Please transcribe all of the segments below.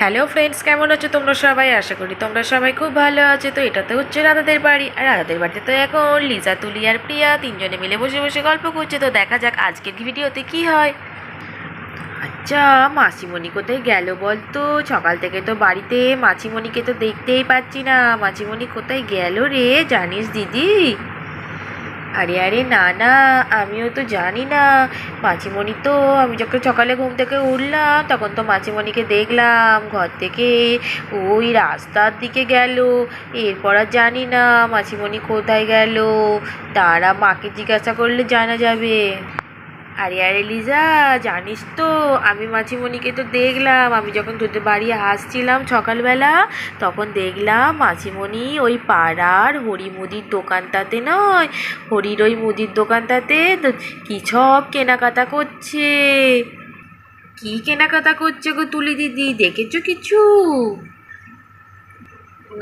Hello friends, কেমন আছো তোমরা সবাই? আশা করি তোমরা সবাই খুব ভালো আছো। তো এটা তো হচ্ছে রাধাদের বাড়ি, আর রাধাদের বাড়িতে তো এখন লিজা, তুলি আর প্রিয়া তিনজনে মিলে বসে বসে গল্প করছে। তো দেখা যাক আজকের ভিডিওতে কি হয়। আচ্ছা, মাসিমণি কোথায় গেল বলতো? সকাল থেকে তো বাড়িতে মাসিমণিকে তো দেখতেই পাচ্ছি না। মাসিমণি কোথায় গেল রে, জানিস দিদি? আরে আরে না না, আমিও তো জানি না। মাছিমণি তো, আমি যখন সকালে ঘুম থেকে উঠলাম তখন তো মাছিমণিকে দেখলাম ঘর থেকে ওই রাস্তার দিকে গেল। এরপর আর জানি না মাছিমণি কোথায় গেল। তারা মাকে জিজ্ঞাসা করলে জানা যাবে। আরে আরে লিজা, জানিস তো আমি মাছিমণিকে তো দেখলাম, আমি যখন তোদের বাড়ি আসছিলাম সকালবেলা তখন দেখলাম মাছিমণি ওই পাড়ার হরি মুদির দোকানটাতে নয়, হরির ওই মুদির দোকানটাতে কি সব কেনাকাটা করছে। কি কেনাকাটা করছে গো তুলি দিদি, দেখেছো কিছু?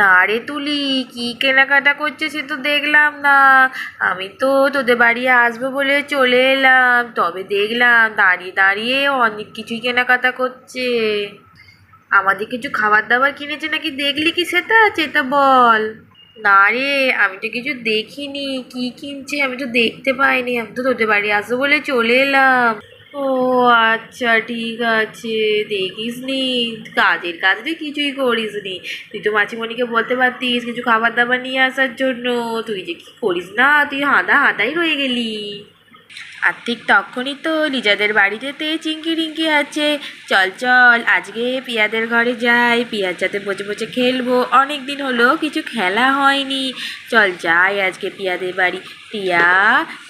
না রে তুলি, কি কেনাকাটা করছে সে তো দেখলাম না। আমি তো তোদের বাড়ি আসবো বলে চলে এলাম, তবে দেখলাম দাঁড়িয়ে দাঁড়িয়ে অনেক কিছুই কেনাকাটা করছে। আমাদের কিছু খাবার দাবার কিনেছে নাকি, দেখলি কি সেটা? সেটা বল। না রে, আমি তো কিছু দেখিনি, কি কিনছে আমি তো দেখতে পাইনি, আমি তো তোদের বাড়ি আসবো বলে চলে এলাম। ও আচ্ছা, ঠিক আছে। দেখিসনি, কাজের কাজ তুই কিছুই করিসনি। তুই তো মাছিমণিকে বলতে পারতিস কিছু খাবার দাবার নিয়ে আসার জন্য। তুই যে কি করিস না, তুই হাঁদা হাঁদাই রয়ে গেলি। আর ঠিক তখনই তো লিজাদের বাড়িতেতে চিঙ্কি রিঙ্কি আছে। চল চল আজকে পিয়াদের ঘরে যাই, পিয়ার সাথে বসে বসে খেলবো, অনেক দিন হলো কিছু খেলা হয়নি। চল যাই আজকে পিয়াদের বাড়ি। প্রিয়া,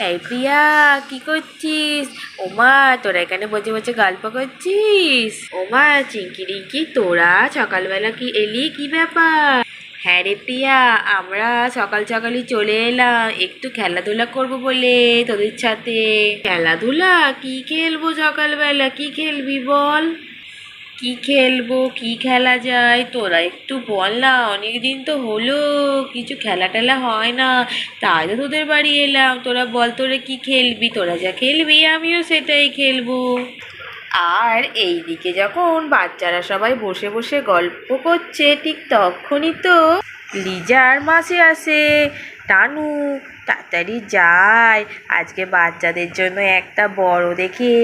এই প্রিয়া, কি করছিস? ওমা, তোরা এখানে বসে বসে গল্প করছিস? ওমা চিঙ্কি রিঙ্কি, তোরা সকালবেলা কি এলি, কি ব্যাপার? হ্যাঁ রে প্রিয়া, আমরা সকাল সকালই চলে এলাম একটু খেলাধুলা করব বলে তোদের সাথে। খেলাধুলা? কি খেলবো সকালবেলা, কি খেলবি বল? কি খেলবো, কি খেলা যায় তোরা একটু বল না, অনেক দিন তো হলো কিছু খেলা টেলা হয় না, তাই তো তোদের বাড়ি এলাম। তোরা বল, তোরা কি খেলবি? তোরা যা খেলবি আমিও সেটাই খেলবো। আর এইদিকে যখন বাচ্চারা সবাই বসে বসে গল্প করছে ঠিক তখনই তো লিজার মাসি আসে। টানু, তাড়াতাড়ি যায়, আজকে বাচ্চাদের জন্য একটা বড় দেখে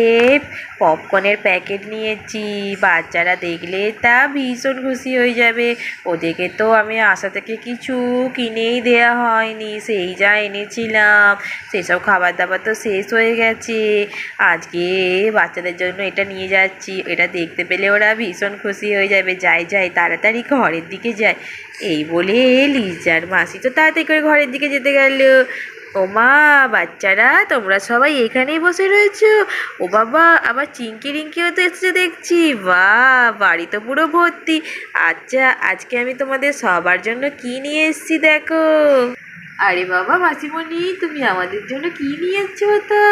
পপকর্নের প্যাকেট নিয়েছি। বাচ্চারা দেখলে তা ভীষণ খুশি হয়ে যাবে। ওদেরকে তো আমি আশা থেকে কিছু কিনেই দেয়া হয়নি, সেই যা এনেছিলাম সেসব খাবার দাবার তো শেষ হয়ে গেছে। আজকে বাচ্চাদের জন্য এটা নিয়ে যাচ্ছি, এটা দেখতে পেলে ওরা ভীষণ খুশি হয়ে যাবে। যাই যাই তাড়াতাড়ি ঘরের দিকে যায়। এই বলে লিজার মাসি তো তাড়াতাড়ি করে ঘরের দিকে যেতে গেল। ও মা, বাচ্চারা তোমরা সবাই এখানেই বসে রয়েছো? ও বাবা, আবার চিঙ্কি রিঙ্কিও তো এসেছে দেখছি। বাহ, বাড়ি তো পুরো ভর্তি। আচ্ছা, আজকে আমি তোমাদের সবার জন্য কি নিয়ে এসেছি দেখো। আরে বাবা মাসিমণি, তুমি আমাদের জন্য কি নিয়ে এসছো তা?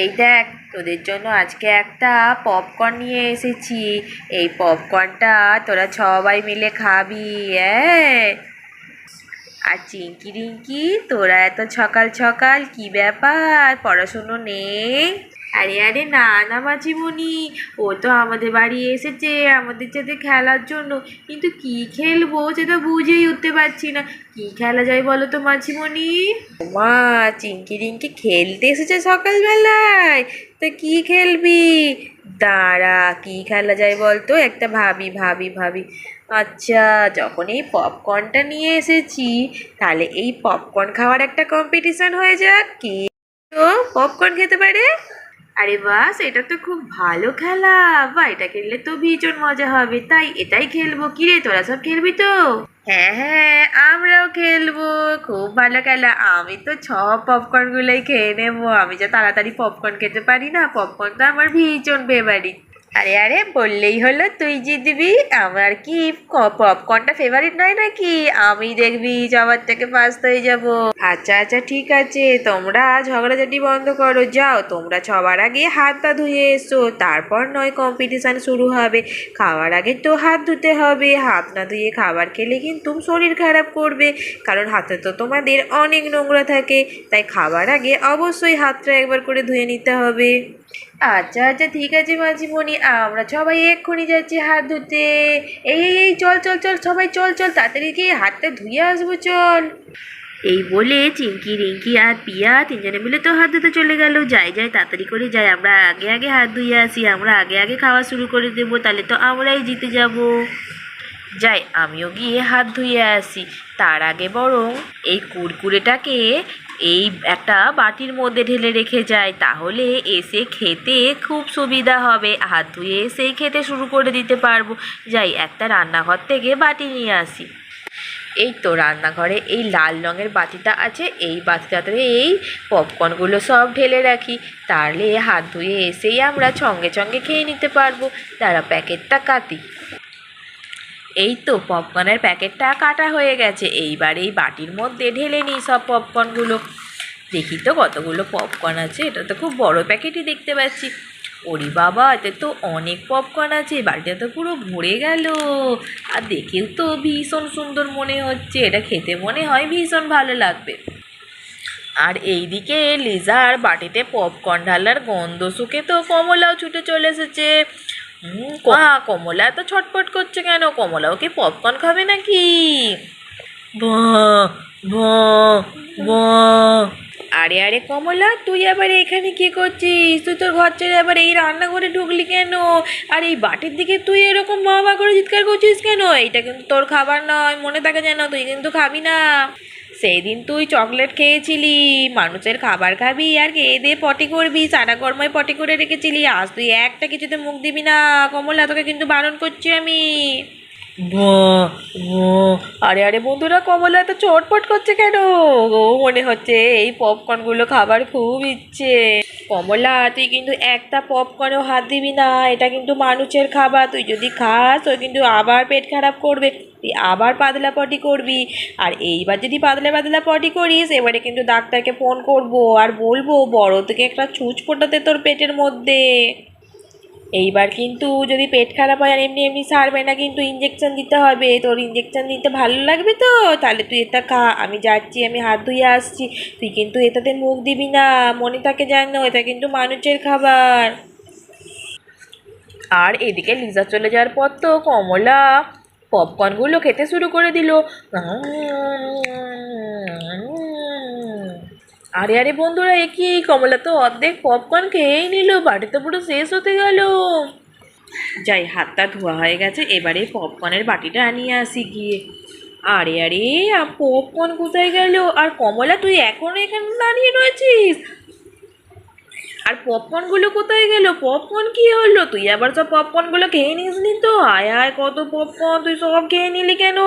এই দেখ, তোদের জন্য আজকে একটা পপকর্ন নিয়ে এসেছি। এই পপকর্নটা তোরা সবাই মিলে খাবি। হ্যাঁ, আর চিঙ্কি রিঙ্কি, তোরা এত সকাল সকাল কি ব্যাপার, পড়াশুনো নেই? আরে আরে না না মাঝিমণি, ও তো আমাদের বাড়ি এসেছে আমাদের সাথে খেলার জন্য, কিন্তু কি খেলবো সেটা বুঝেই উঠতে পারছি না। কি খেলা যায় বলো তো মাঝিমণি? মা, চিঙ্কি রিঙ্কি খেলতে এসেছে সকালবেলায়, তা কি খেলবি? দাঁড়া, কি খেলা যায় বলতো, একটা ভাবি ভাবি ভাবি। আচ্ছা, যখন এই পপকর্নটা নিয়ে এসেছি তাহলে এই পপকর্ন খাওয়ার একটা কম্পিটিশন হয়ে যাক। কি তো পপকর্ন খেতে পারে? আরে বাস, এটা তো খুব ভালো খেলা। বা, এটা খেললে তো ভীষণ মজা হবে, তাই এটাই খেলবো। কি রে, তোরা সব খেলবি তো? হ্যাঁ হ্যাঁ, আমরাও খেলবো। খুব ভালো খেলা, আমি তো সব পপকর্ন গুলোই খেয়ে নেবো। আমি যা তাড়াতাড়ি পপকর্ন খেতে পারি না, পপকর্ন তো আমার ভীষণ ফেভারিট। আরে আরে, বললেই হলো তুই জিতবি। আমার কি পপকর্নটা ফেভারিট নয় নাকি? আমি দেখবি সবার থেকে ফার্স্ট হয়ে যাব। আচ্ছা আচ্ছা, ঠিক আছে, তোমরা ঝগড়াঝাটি বন্ধ করো, যাও তোমরা সবার আগে হাত পা ধুয়ে এসো, তারপর নয় কম্পিটিশান শুরু হবে। খাওয়ার আগে তো হাত ধুতে হবে, হাত না ধুয়ে খাবার খেলে কিন্তু শরীর খারাপ করবে, কারণ হাতে তো তোমাদের অনেক নোংরা থাকে। তাই খাবার আগে অবশ্যই হাতটা একবার করে ধুয়ে নিতে হবে। আচ্ছা আচ্ছা ঠিক আছে মাঝিমণি, আমরা সবাই এক্ষুনি যাচ্ছি হাত ধুতে। এই চল চল চল সবাই চল চল তাড়াতাড়ি গিয়ে হাতটা ধুয়ে আসবো চল। এই বলে চিঙ্কি রিঙ্কি আর পিয়া তিনজনে মিলে তো হাত ধুতে চলে গেল। যাই যাই তাড়াতাড়ি করে যাই, আমরা আগে আগে হাত ধুয়ে আসি, আমরা আগে আগে খাওয়া শুরু করে দেবো, তাহলে তো আমরাই জিতে যাব। যাই আমিও গিয়ে হাত ধুয়ে আসি। তার আগে বরং এই কুরকুরেটাকে এই একটা বাটির মধ্যে ঢেলে রেখে যাই, তাহলে এসে খেতে খুব সুবিধা হবে, হাত ধুয়ে এসেই খেতে শুরু করে দিতে পারবো। যাই একটা রান্নাঘর থেকে বাটি নিয়ে আসি। এই তো রান্নাঘরে এই লাল রঙের বাটিটা আছে, এই বাটিটাতে এই পপকর্নগুলো সব ঢেলে রাখি, তাহলে হাত ধুয়ে এসেই আমরা সঙ্গে সঙ্গে খেয়ে নিতে পারবো। তারা প্যাকেটটা কাটি। এই তো পপকর্নের প্যাকেটটা কাটা হয়ে গেছে, এইবার এই বাটির মধ্যে ঢেলে নিই সব পপকর্নগুলো। দেখি তো কতগুলো পপকর্ন আছে, এটা তো খুব বড় প্যাকেটই দেখতে পাচ্ছি। ওরে বাবা, এতে তো অনেক পপকর্ন আছে, বাড়িটা তো পুরো ভরে গেল। আর দেখেও তো ভীষণ সুন্দর মনে হচ্ছে, এটা খেতে মনে হয় ভীষণ ভালো লাগবে। আর এইদিকে লিজার বাটিতে পপকর্ন ঢালার গন্ধ শুকে তো কমলাও ছুটে চলে এসেছে। কমলা এত ছটপট করছে কেন? কমলাও কি পপকর্ন খাবে নাকি? আরে আরে কমলা, তুই আবার এখানে কি করছিস? তুই তোর ঘর ছেড়ে আবার এই রান্নাঘরে ঢুকলি কেন? আর এই বাটির দিকে তুই এরকম মা মা করে চিৎকার করছিস কেন? এইটা কিন্তু তোর খাবার নয়, মনে থাকে যেন, তুই কিন্তু খাবি না। সেই দিন তুই চকলেট খেয়েছিলি, মানুষের খাবার খাবি আর খেয়ে দিয়ে পটি করবি, সারা গরমায় পটি করে রেখেছিলি, আজ তুই একটা কিছুতে মুখ দিবি না। কমলা, তোকে কিন্তু বারণ করছি আমি। আরে আরে বন্ধুরা, কমলা এত চটপট করছে কেন? ও মনে হচ্ছে এই পপকর্নগুলো খাবার খুব ইচ্ছে। কমলা, তুই কিন্তু একটা পপকর্নেও হাত দিবি না, এটা কিন্তু মানুষের খাবার, তুই যদি খাস তুই কিন্তু আবার পেট খারাপ করবে, তুই আবার পাতলা পটি করবি। আর এইবার যদি পাতলা পাতলা পটি করিস, এবারে কিন্তু ডাক্তারকে ফোন করব আর বলবো বড় থেকে একটা ছুঁচ ফোটাতে তোর পেটের মধ্যে। এইবার কিন্তু যদি পেট খারাপ হয় আর এমনি এমনি সারবে না, কিন্তু ইঞ্জেকশন দিতে হবে। তোর ইঞ্জেকশন দিতে ভালো লাগবে তো? তাহলে তুই এটা খা, আমি যাচ্ছি, আমি হাত ধুয়ে আসছি। তুই কিন্তু এটাতে মুখ দিবি না, মনে থাকে জানো, এটা কিন্তু মানুষের খাবার। আর এদিকে লিজা চলে যাওয়ার পর তো কমলা পপকর্নগুলো খেতে শুরু করে দিল। আরে আরে বন্ধুরা, এ কি, কমলা তো অর্ধেক পপকর্ন খেয়েই নিল, বাড়ি তো পুরো শেষ হতে গেল। যাই হাতটা ধোয়া হয়ে গেছে, এবারে পপকর্নের বাটিটা নিয়ে আসি গিয়ে। আরে আরে, পপকর্ন কোথায় গেল? আর কমলা, তুই এখনো এখানে দাঁড়িয়ে রয়েছিস? আর পপকর্নগুলো কোথায় গেল? পপকর্ন কি হলো? তুই আবার সব পপকর্নগুলো খেয়ে নিসনি তো? আয় আয়, কত পপকর্ন, তুই সব খেয়ে নিলি কেন?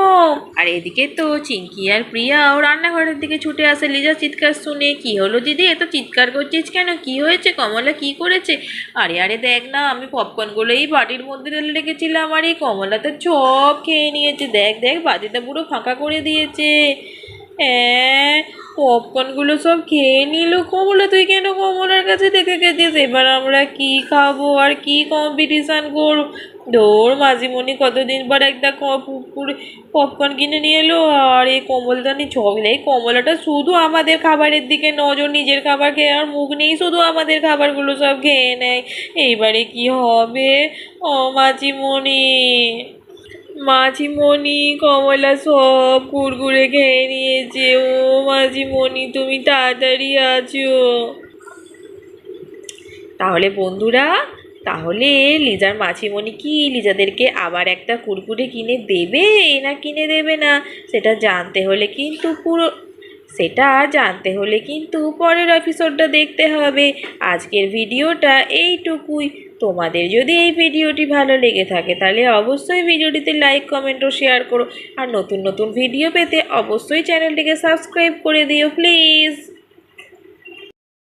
আর এদিকে তো চিঙ্কি আর প্রিয়াও রান্নাঘরের দিকে ছুটে আসে লিজার চিৎকার শুনে। কি হলো দিদি, এত চিৎকার করছিস কেন? কি হয়েছে? কমলা কি করেছে? আরে আরে দেখ না, আমি পপকর্নগুলো এই বাটির মধ্যে ঢেলে রেখেছিলাম, আর এই কমলা তো সব খেয়ে নিয়েছে। দেখ দেখ, বাটিটা পুরো ফাঁকা করে দিয়েছে। হ্যাঁ, পপকর্নগুলো সব খেয়ে নিল। কমলা, তুই কেন কমলার কাছে দেখে গেছিস? এবার আমরা কি খাবো আর কি কম্পিটিশান করব? ধর, মাঝিমণি কতদিন পর একটা পুকুরে পপকর্ন কিনে নিয়ে এলো, আর এই কমলদানি ছবিলে এই কমলাটা শুধু আমাদের খাবারের দিকে নজর, নিজের খাবার খেয়ে আর মুখ নেই, শুধু আমাদের খাবারগুলো সব খেয়ে নেয়। এইবারে কি হবে? ও মাঝিমণি, মাঝিমণি, কমলা সব কুরকুরে খেয়ে নিয়েছে। ও মাঝিমণি, তুমি তাড়াতাড়ি আছো। তাহলে বন্ধুরা, তাহলে লিজার মাঝিমণি কি লিজাদেরকে আবার একটা কুরকুরে কিনে দেবে না কিনে দেবে না, সেটা জানতে হলে কিন্তু পরের এপিসোডটা দেখতে হবে। আজকের ভিডিওটা এইটুকুই। তোমাদের যদি এই ভিডিওটি ভালো লেগে থাকে তাহলে অবশ্যই ভিডিওটিতে লাইক, কমেন্ট ও শেয়ার করো। আর নতুন নতুন ভিডিও পেতে অবশ্যই চ্যানেলটিকে সাবস্ক্রাইব করে দিও প্লিজ।